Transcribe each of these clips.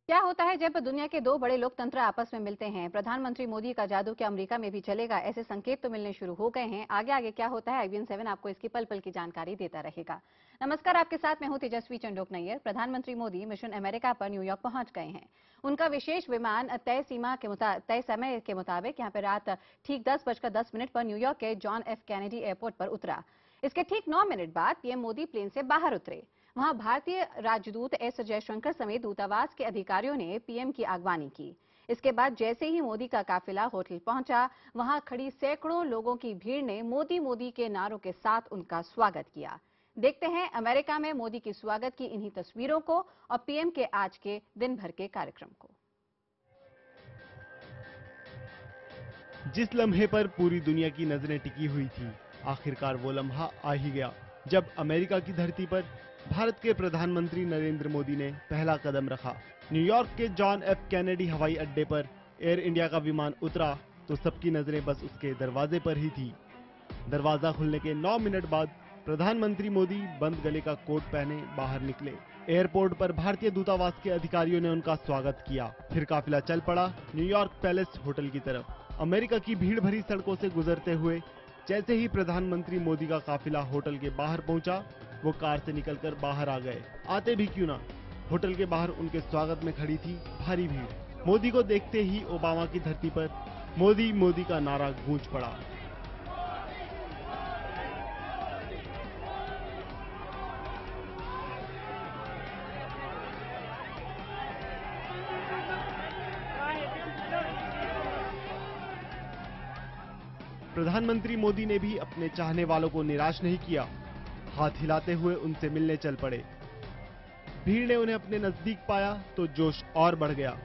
क्या होता है जब दुनिया के दो बड़े लोकतंत्र आपस में मिलते हैं? प्रधानमंत्री मोदी का जादू क्या अमेरिका में भी चलेगा? ऐसे संकेत तो मिलने शुरू हो गए हैं। आगे आगे क्या होता है, IBN 7 आपको इसकी पल पल की जानकारी देता रहेगा। नमस्कार, आपके साथ मैं हूं तेजस्वी चंडोक नैयर। प्रधानमंत्री मोदी मिशन अमेरिका पर न्यूयॉर्क पहुंच गए हैं। उनका विशेष विमान तय समय के मुताबिक यहां पर रात ठीक 10:10 पर न्यूयॉर्क के जॉन एफ कैनेडी एयरपोर्ट पर उतरा। इसके ठीक 9 मिनट बाद पीएम मोदी प्लेन से बाहर उतरे। वहां भारतीय राजदूत एस जयशंकर समेत दूतावास के अधिकारियों ने पीएम की अगवानी की। इसके बाद जैसे ही मोदी का काफिला होटल पहुंचा, वहां खड़ी सैकड़ों लोगों की भीड़ ने मोदी मोदी के नारों के साथ उनका स्वागत किया। देखते हैं अमेरिका में मोदी की स्वागत की इन्हीं तस्वीरों को और पीएम के आज के दिन भर के कार्यक्रम को। जिस लम्हे पर पूरी दुनिया की नजरें टिकी हुई थी, आखिरकार वो लम्हा आ ही गया जब अमेरिका की धरती पर भारत के प्रधानमंत्री नरेंद्र मोदी ने पहला कदम रखा। न्यूयॉर्क के जॉन एफ कैनेडी हवाई अड्डे पर एयर इंडिया का विमान उतरा तो सबकी नजरें बस उसके दरवाजे पर ही थी। दरवाजा खुलने के 9 मिनट बाद प्रधानमंत्री मोदी बंद गले का कोट पहने बाहर निकले। एयरपोर्ट पर भारतीय दूतावास के अधिकारियों ने उनका स्वागत किया। फिर काफिला चल पड़ा न्यूयॉर्क पैलेस होटल की तरफ। अमेरिका की भीड़ भरी सड़कों से गुजरते हुए जैसे ही प्रधानमंत्री मोदी का काफिला होटल के बाहर पहुंचा, वो कार से निकलकर बाहर आ गए। आते भी क्यों ना, होटल के बाहर उनके स्वागत में खड़ी थी भारी भीड़। मोदी को देखते ही ओबामा की धरती पर मोदी मोदी का नारा गूंज पड़ा। प्रधानमंत्री मोदी ने भी अपने चाहने वालों को निराश नहीं किया। हाथ हिलाते हुए उनसे मिलने चल पड़े। भीड़ ने उन्हें अपने नजदीक पाया तो जोश और बढ़ गया।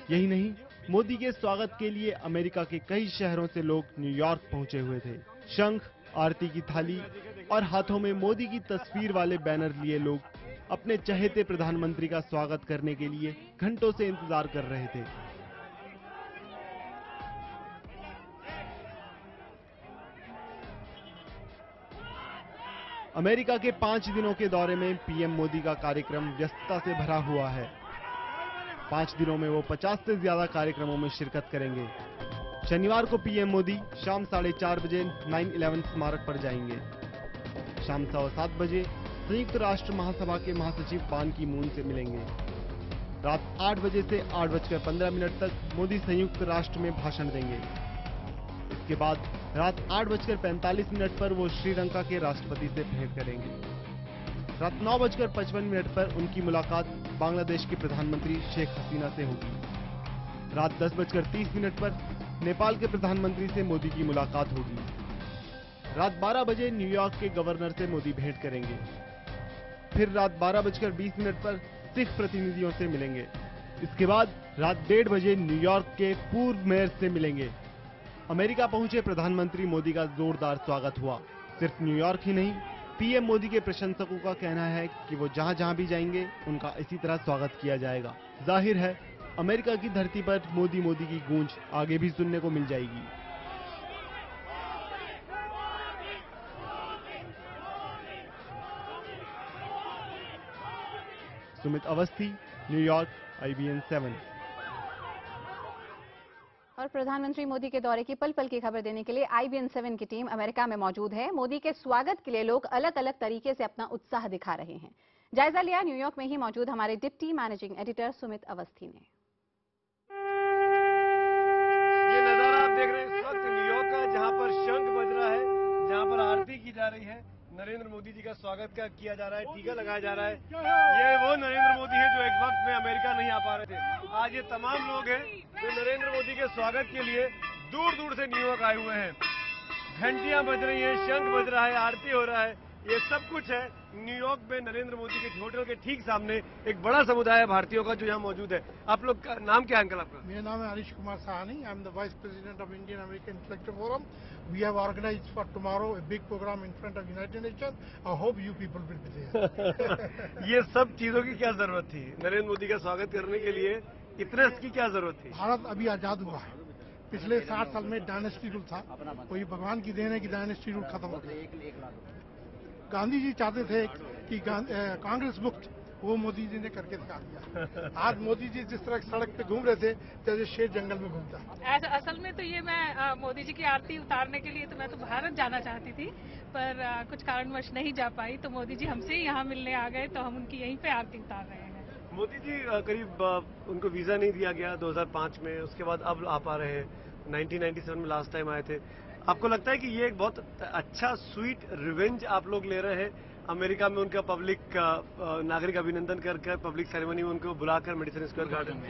यही नहीं, मोदी के स्वागत के लिए अमेरिका के कई शहरों से लोग न्यूयॉर्क पहुंचे हुए थे। शंख, आरती की थाली और हाथों में मोदी की तस्वीर वाले बैनर लिए लोग अपने चहेते प्रधानमंत्री का स्वागत करने के लिए घंटों से इंतजार कर रहे थे। अमेरिका के 5 दिनों के दौरे में पीएम मोदी का कार्यक्रम व्यस्तता से भरा हुआ है। 5 दिनों में वो 50 से ज्यादा कार्यक्रमों में शिरकत करेंगे। शनिवार को पीएम मोदी शाम 4:30 बजे 9/11 स्मारक पर जाएंगे। शाम 7:15 बजे संयुक्त राष्ट्र महासभा के महासचिव बान की मून से मिलेंगे। रात 8 बजे से 8:15 तक मोदी संयुक्त राष्ट्र में भाषण देंगे। इसके बाद रात 8:45 पर वो श्रीलंका के राष्ट्रपति से भेंट करेंगे। रात 9:55 पर उनकी मुलाकात बांग्लादेश के प्रधानमंत्री शेख हसीना से होगी। रात 10:30 पर नेपाल के प्रधानमंत्री से मोदी की मुलाकात होगी। रात 12 बजे न्यूयॉर्क के गवर्नर से मोदी भेंट करेंगे। फिर रात 12:20 पर सिख प्रतिनिधियों से मिलेंगे। इसके बाद रात 1:30 बजे न्यूयॉर्क के पूर्व मेयर से मिलेंगे। अमेरिका पहुंचे प्रधानमंत्री मोदी का जोरदार स्वागत हुआ। सिर्फ न्यूयॉर्क ही नहीं, पीएम मोदी के प्रशंसकों का कहना है कि वो जहां जहां भी जाएंगे उनका इसी तरह स्वागत किया जाएगा। जाहिर है, अमेरिका की धरती पर मोदी मोदी की गूंज आगे भी सुनने को मिल जाएगी। Sumit Awasthi, New York, IBN 7। और प्रधानमंत्री मोदी के दौरे की पल पल की खबर देने के लिए IBN 7 की टीम अमेरिका में मौजूद है। मोदी के स्वागत के लिए लोग अलग अलग तरीके से अपना उत्साह दिखा रहे हैं। जायजा लिया न्यूयॉर्क में ही मौजूद हमारे deputy managing editor Sumit Awasthi ने। ये नजारा आप देख रहे हैं इस वक्त न्यूयॉर्क का, जहां पर शंख बज रहा है, जहां पर आरती की जा रही है। नरेंद्र मोदी जी का स्वागत किया जा रहा है, टीका लगाया जा रहा है। ये वो नरेंद्र मोदी हैं जो एक वक्त में अमेरिका नहीं आ पा रहे थे। आज ये तमाम लोग हैं जो नरेंद्र मोदी के स्वागत के लिए दूर दूर से न्यूयॉर्क आए हुए हैं। घंटियां बज रही हैं, शंख बज रहा है, आरती हो रहा है। ये सब कुछ है न्यूयॉर्क में नरेंद्र मोदी के होटल के ठीक सामने एक बड़ा समुदाय है भारतीयों का जो यहाँ मौजूद है। आप लोग का नाम क्या है अंकल आपका? मेरा नाम है Harish Kumar Sahni. I am the vice president of Indian American Intellectual Forum. We have organised for tomorrow a big programme in front of United Nation. I hope you people will be there. ये सब चीजों की क्या जरूरत थी? नरेंद्र मोदी का स्वागत करने के लिए इतने की क्या जरूरत थी? भारत अभी आजाद हुआ है। पिछले 60 साल में डायनेस्टी रूल था, कोई भगवान की देन है कि डायनेस्टी रूल खत्म हो गया। गांधी जी चाहते थे कि कांग्रेस मुक्त, वो मोदी जी ने करके दिखा दिया। आज मोदी जी जिस तरह सड़क पे घूम रहे थे जैसे शेर जंगल में घूमता है। असल में तो ये मैं मोदी जी की आरती उतारने के लिए तो मैं तो भारत जाना चाहती थी, पर कुछ कारणवश नहीं जा पाई, तो मोदी जी हमसे ही यहाँ मिलने आ गए, तो हम उनकी यहीं पे आरती उतार रहे हैं। मोदी जी करीब उनको वीजा नहीं दिया गया 2005 में, उसके बाद अब आप आ रहे हैं। 1997 में लास्ट टाइम आए थे। आपको लगता है कि ये एक बहुत अच्छा स्वीट रिवेंज आप लोग ले रहे हैं? अमेरिका में उनका पब्लिक नागरिक अभिनंदन कर पब्लिक सेरेमनी में उनको बुलाकर Madison Square garden.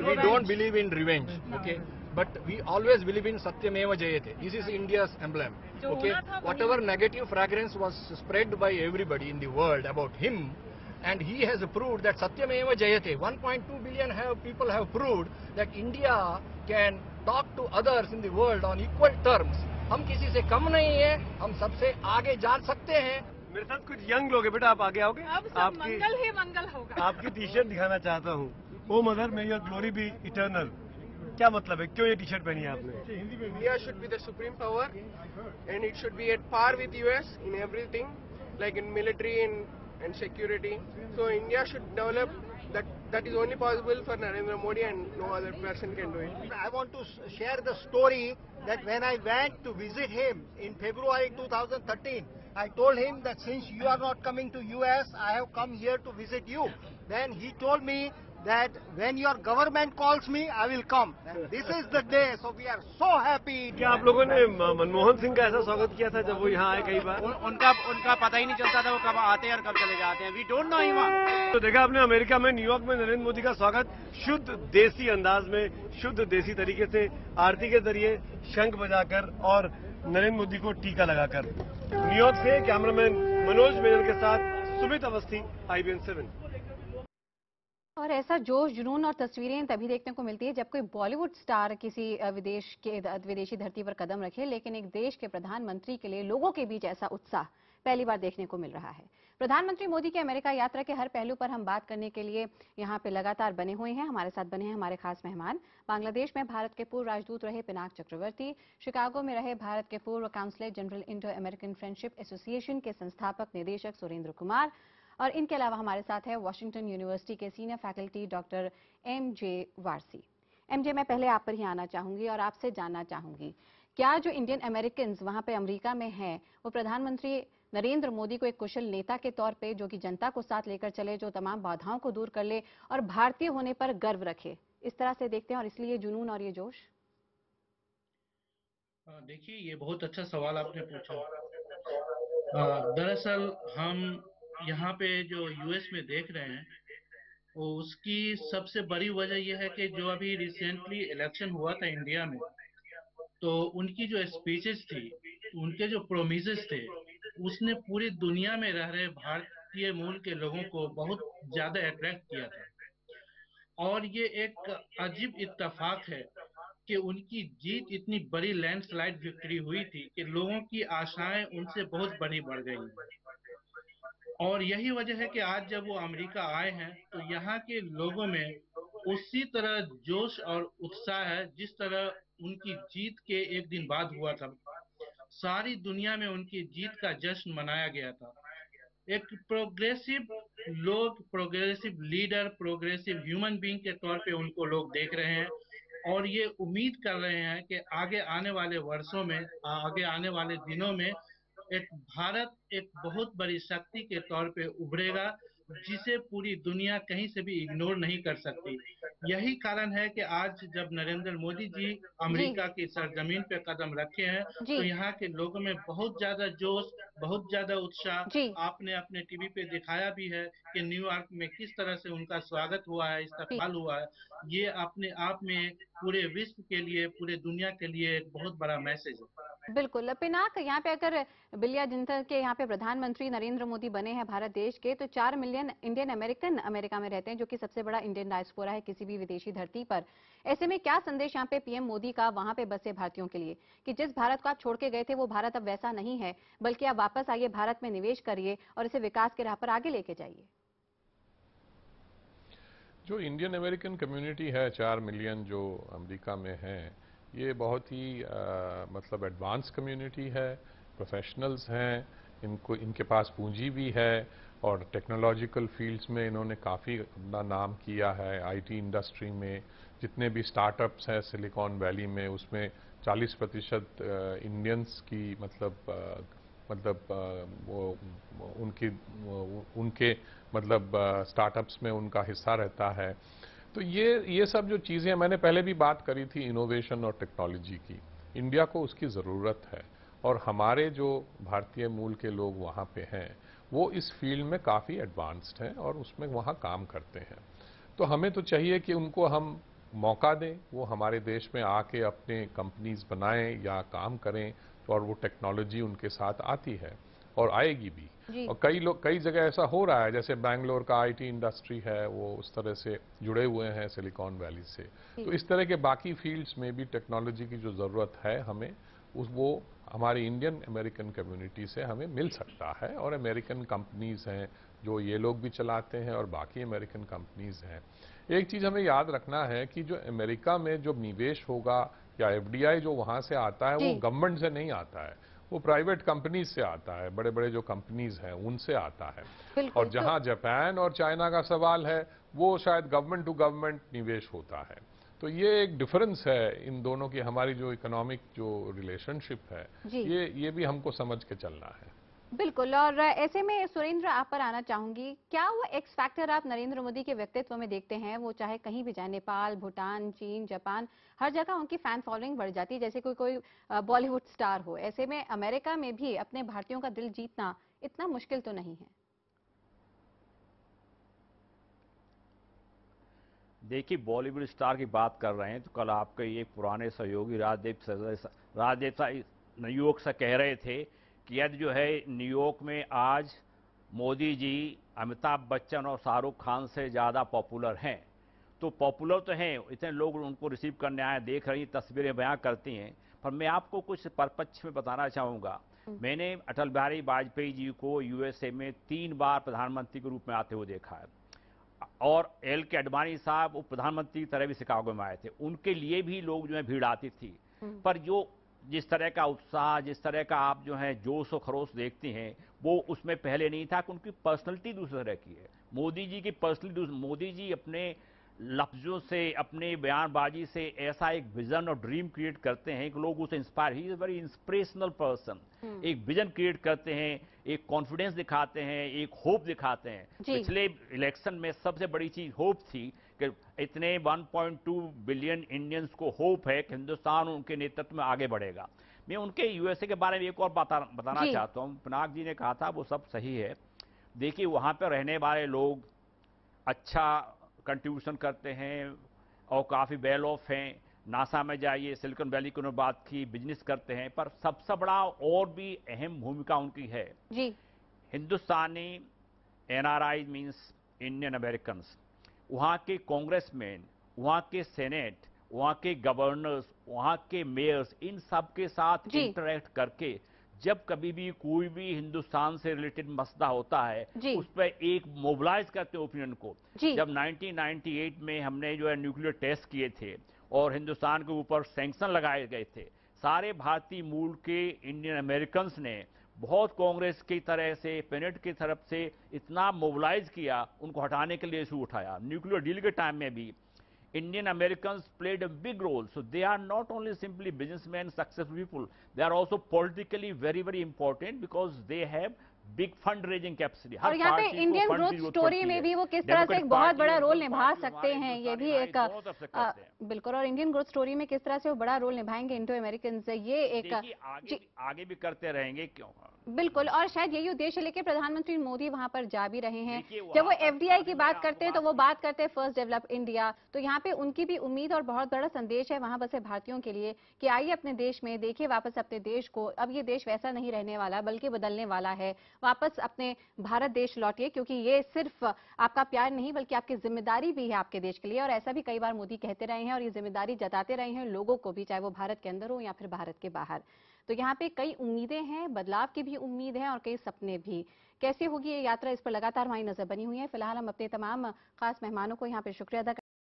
We don't believe in revenge, okay? But we always believe in Satyameva Jayate. This is India's emblem, okay? Whatever negative fragrance was spread by everybody in the world about him, and he has proved that Satyameva Jayate. 1.2 billion people have proved that India can talk to others in the world on equal terms. हम किसी से कम नहीं है, हम सबसे आगे जा सकते हैं। मेरे साथ कुछ यंग लोग हैं, बेटा आप आगे आओगे? अब सब मंगल ही मंगल होगा। आपकी टी शर्ट दिखाना चाहता हूँ, O mother may your glory be eternal. क्या मतलब है, क्यों ये टी शर्ट पहनी है आपने? India should be the supreme power, and it should be at par with US in everything, like in military and security. So India should develop that is only possible for Narendra Modi, and no other person can do it. I want to share the story that when I went to visit him in February 2013, I told him that since you are not coming to US, I have come here to visit you. Then he told me that when your government calls me, I will come. And this is the day, so we are so happy. क्या आप लोगों ने मनमोहन सिंह का ऐसा स्वागत किया था जब वो यहाँ आए कई बार? उनका पता ही नहीं चलता था वो कब आते हैं और कब चले जाते हैं. We don't know him. तो देखा आपने अमेरिका में न्यूयॉर्क में नरेंद्र मोदी का स्वागत शुद्ध देसी अंदाज में, शुद्ध देसी तरीके से, आरती के जरिए, शंख बजाकर और नरेंद्र मोदी को टीका लगाकर। न्यूयॉर्क से कैमरामैन मनोज मेनन के साथ सुमित अवस्थी, IBN 7। और ऐसा जोश, जुनून और तस्वीरें तभी देखने को मिलती है जब कोई बॉलीवुड स्टार किसी विदेशी धरती पर कदम रखे, लेकिन एक देश के प्रधानमंत्री के लिए लोगों के बीच ऐसा उत्साह पहली बार देखने को मिल रहा है। प्रधानमंत्री मोदी की अमेरिका यात्रा के हर पहलू पर हम बात करने के लिए यहाँ पे लगातार बने हुए हैं। हमारे साथ बने हैं हमारे खास मेहमान, बांग्लादेश में भारत के पूर्व राजदूत रहे पिनाक चक्रवर्ती, शिकागो में रहे भारत के पूर्व counsellor general Indo American Friendship Association के संस्थापक निदेशक सुरेंद्र कुमार, और इनके अलावा हमारे साथ है वॉशिंगटन यूनिवर्सिटी के senior faculty doctor MJ Warsi. MJ, मैं पहले आप पर ही आना चाहूंगी और आपसे जानना चाहूंगी, क्या जो इंडियन अमेरिकन वहां पे अमेरिका में हैं, वो प्रधानमंत्री नरेंद्र मोदी को एक कुशल नेता के तौर पे, जो कि जनता को साथ लेकर चले, जो तमाम बाधाओं को दूर कर ले और भारतीय होने पर गर्व रखे, इस तरह से देखते हैं और इसलिए जुनून और ये जोश? देखिए, ये बहुत अच्छा सवाल आपने पूछा। दरअसल हम यहाँ पे जो यूएस में देख रहे हैं, वो उसकी सबसे बड़ी वजह यह है कि जो अभी रिसेंटली इलेक्शन हुआ था इंडिया में, तो उनकी जो स्पीचेस थी, उनके जो प्रोमिसेस थे, उसने पूरी दुनिया में रह रहे भारतीय मूल के लोगों को बहुत ज्यादा अट्रैक्ट किया था। और ये एक अजीब इत्तेफाक है कि उनकी जीत इतनी बड़ी लैंडस्लाइड विक्ट्री हुई थी कि लोगों की आशाएं उनसे बहुत बड़ी बढ़ गई। और यही वजह है कि आज जब वो अमेरिका आए हैं, तो यहाँ के लोगों में उसी तरह जोश और उत्साह है जिस तरह उनकी जीत के एक दिन बाद हुआ था। सारी दुनिया में उनकी जीत का जश्न मनाया गया था। एक प्रोग्रेसिव लोग, progressive leader, progressive human being के तौर पे उनको लोग देख रहे हैं, और ये उम्मीद कर रहे हैं कि आगे आने वाले वर्षों में, आगे आने वाले दिनों में एक भारत एक बहुत बड़ी शक्ति के तौर पे उभरेगा, जिसे पूरी दुनिया कहीं से भी इग्नोर नहीं कर सकती। यही कारण है कि आज जब नरेंद्र मोदी जी अमेरिका की सरजमीन पे कदम रखे हैं, तो यहाँ के लोगों में बहुत ज्यादा जोश, बहुत ज्यादा उत्साह। आपने अपने टीवी पे दिखाया भी है कि न्यूयॉर्क में किस तरह से उनका स्वागत हुआ है, इस्तकबाल हुआ है। ये अपने आप में पूरे विश्व के लिए, पूरे दुनिया के लिए एक बहुत बड़ा मैसेज है। बिल्कुल पिनाक, यहाँ पे अगर बिलिया जिंतर के यहाँ पे प्रधानमंत्री नरेंद्र मोदी बने हैं भारत देश के, तो 4 मिलियन इंडियन अमेरिकन अमेरिका में रहते हैं, जो कि सबसे बड़ा इंडियन डायस्पोरा है किसी भी विदेशी धरती पर। ऐसे में क्या संदेश यहाँ पे पीएम मोदी का वहां पे बसे भारतीयों के लिए कि जिस भारत को आप छोड़ के गए थे वो भारत अब वैसा नहीं है, बल्कि आप वापस आइए, भारत में निवेश करिए और इसे विकास के राह पर आगे लेके जाइए। जो इंडियन अमेरिकन कम्युनिटी है 4 मिलियन जो अमेरिका में है, ये बहुत ही मतलब एडवांस कम्युनिटी है, प्रोफेशनल्स हैं, इनके पास पूंजी भी है और टेक्नोलॉजिकल फील्ड्स में इन्होंने काफ़ी अपना नाम किया है। आईटी इंडस्ट्री में जितने भी स्टार्टअप्स हैं सिलिकॉन वैली में, उसमें 40% इंडियंस की वो उनके मतलब स्टार्टअप्स में उनका हिस्सा रहता है। तो ये सब जो चीज़ें मैंने पहले भी बात करी थी इनोवेशन और टेक्नोलॉजी की, इंडिया को उसकी ज़रूरत है और हमारे जो भारतीय मूल के लोग वहाँ पे हैं वो इस फील्ड में काफ़ी एडवांस्ड हैं और उसमें वहाँ काम करते हैं। तो हमें तो चाहिए कि उनको हम मौका दें, वो हमारे देश में आके अपने कंपनीज बनाएं या काम करें, और वो टेक्नोलॉजी उनके साथ आती है और आएगी भी। और कई जगह ऐसा हो रहा है, जैसे बैंगलोर का आईटी इंडस्ट्री है वो उस तरह से जुड़े हुए हैं सिलिकॉन वैली से। तो इस तरह के बाकी फील्ड्स में भी टेक्नोलॉजी की जो ज़रूरत है हमें, वो हमारी इंडियन अमेरिकन कम्युनिटी से हमें मिल सकता है। और अमेरिकन कंपनीज हैं जो ये लोग भी चलाते हैं और बाकी अमेरिकन कंपनीज हैं। एक चीज़ हमें याद रखना है कि जो अमेरिका में जो निवेश होगा या एफडीआई जो वहाँ से आता है वो गवर्नमेंट से नहीं आता है, वो प्राइवेट कंपनीज से आता है, बड़े बड़े जो कंपनीज हैं उनसे आता है। और जहाँ जापान और चाइना का सवाल है वो शायद गवर्नमेंट टू गवर्नमेंट निवेश होता है। तो ये एक डिफरेंस है इन दोनों की, हमारी जो इकोनॉमिक जो रिलेशनशिप है ये भी हमको समझ के चलना है। बिल्कुल। और ऐसे में सुरेंद्र आप पर आना चाहूंगी, क्या वो एक्स फैक्टर आप नरेंद्र मोदी के व्यक्तित्व में देखते हैं? वो चाहे कहीं भी जाए, नेपाल, भूटान, चीन, जापान, हर जगह उनकी फैन फॉलोइंग बढ़ जाती है, जैसे कोई बॉलीवुड स्टार हो। ऐसे में अमेरिका में भी अपने भारतीयों का दिल जीतना इतना मुश्किल तो नहीं है। देखिए, बॉलीवुड स्टार की बात कर रहे हैं तो कल आपके एक पुराने सहयोगी राजदेव न्यूयॉर्क से कह रहे थे कि यदि जो है न्यूयॉर्क में आज मोदी जी अमिताभ बच्चन और शाहरुख खान से ज़्यादा पॉपुलर हैं, तो पॉपुलर तो हैं, इतने लोग उनको रिसीव करने आए, देख रही तस्वीरें बयां करती हैं। पर मैं आपको कुछ परपक्ष में बताना चाहूँगा। मैंने अटल बिहारी वाजपेयी जी को यूएसए में 3 बार प्रधानमंत्री के रूप में आते हुए देखा है, और एल के अडवाणी साहब वो प्रधानमंत्री की तरह भी शिकागो में आए थे, उनके लिए भी लोग जो है भीड़ आती थी। पर जो जिस तरह का उत्साह, जिस तरह का आप जो है जोश और खरोश देखते हैं, वो उसमें पहले नहीं था, कि उनकी पर्सनैलिटी दूसरी तरह की है। मोदी जी की पर्सनैलिटी, मोदी जी अपने लफ्जों से, अपने बयानबाजी से ऐसा एक विजन और ड्रीम क्रिएट करते हैं कि लोग उसे inspire, he is very inspirational person. एक विजन क्रिएट करते हैं, एक कॉन्फिडेंस दिखाते हैं, एक होप दिखाते हैं। पिछले इलेक्शन में सबसे बड़ी चीज होप थी कि इतने 1.2 बिलियन इंडियंस को होप है कि हिंदुस्तान उनके नेतृत्व में आगे बढ़ेगा। मैं उनके यूएसए के बारे में एक और बताना चाहता हूं। पिनाक जी ने कहा था वो सब सही है। देखिए, वहां पर रहने वाले लोग अच्छा कंट्रीब्यूशन करते हैं और काफ़ी वेल ऑफ हैं। नासा में जाइए, सिलिकॉन वैली की उन्होंने बात की, बिजनेस करते हैं। पर सबसे बड़ा और भी अहम भूमिका उनकी है जी। हिंदुस्तानी एनआरआई मीन्स इंडियन अमेरिकन, वहाँ के कांग्रेसमैन, वहाँ के सेनेट, वहाँ के गवर्नर्स, वहाँ के मेयर्स, इन सब के साथ इंटरेक्ट करके जब कभी भी कोई भी हिंदुस्तान से रिलेटेड मसला होता है उस पर एक मोबिलाइज करते हैं ओपिनियन को। जब 1998 में हमने जो है न्यूक्लियर टेस्ट किए थे और हिंदुस्तान के ऊपर सैंक्शन लगाए गए थे, सारे भारतीय मूल के इंडियन अमेरिकन्स ने बहुत कांग्रेस की तरह से, पेनेट की तरफ से इतना मोबिलाइज किया, उनको हटाने के लिए इशू उठाया। न्यूक्लियर डील के टाइम में भी Indian Americans played a big role. So they are not only simply businessmen, successful people, they are also politically very, very important because they have big fundraising capacity. और यहाँ पे Indian growth story में भी वो किस तरह से एक बहुत बड़ा रोल निभा सकते हैं, ये भी एक बिल्कुल। और इंडियन ग्रोथ स्टोरी में किस तरह से वो बड़ा रोल निभाएंगे इंडो अमेरिकन से, ये एक आगे भी करते रहेंगे। क्यों? बिल्कुल, और शायद यही उद्देश्य लेके प्रधानमंत्री मोदी वहां पर जा भी रहे हैं। जब वो एफडीआई की बात करते हैं तो वो बात करते हैं फर्स्ट डेवलप इंडिया, तो यहाँ पे उनकी भी उम्मीद और बहुत बड़ा संदेश है वहां बसे भारतीयों के लिए कि आइए अपने देश में, देखिए वापस अपने देश को। अब ये देश वैसा नहीं रहने वाला बल्कि बदलने वाला है। वापस अपने भारत देश लौटिए, क्योंकि ये सिर्फ आपका प्यार नहीं बल्कि आपकी जिम्मेदारी भी है आपके देश के लिए। और ऐसा भी कई बार मोदी कहते रहे हैं और ये जिम्मेदारी जताते रहे हैं लोगों को भी, चाहे वो भारत के अंदर हो या फिर भारत के बाहर। तो यहाँ पे कई उम्मीदें हैं, बदलाव की भी उम्मीद है और कई सपने भी। कैसी होगी ये यात्रा, इस पर लगातार हमारी नजर बनी हुई है। फिलहाल हम अपने तमाम खास मेहमानों को यहाँ पे शुक्रिया अदा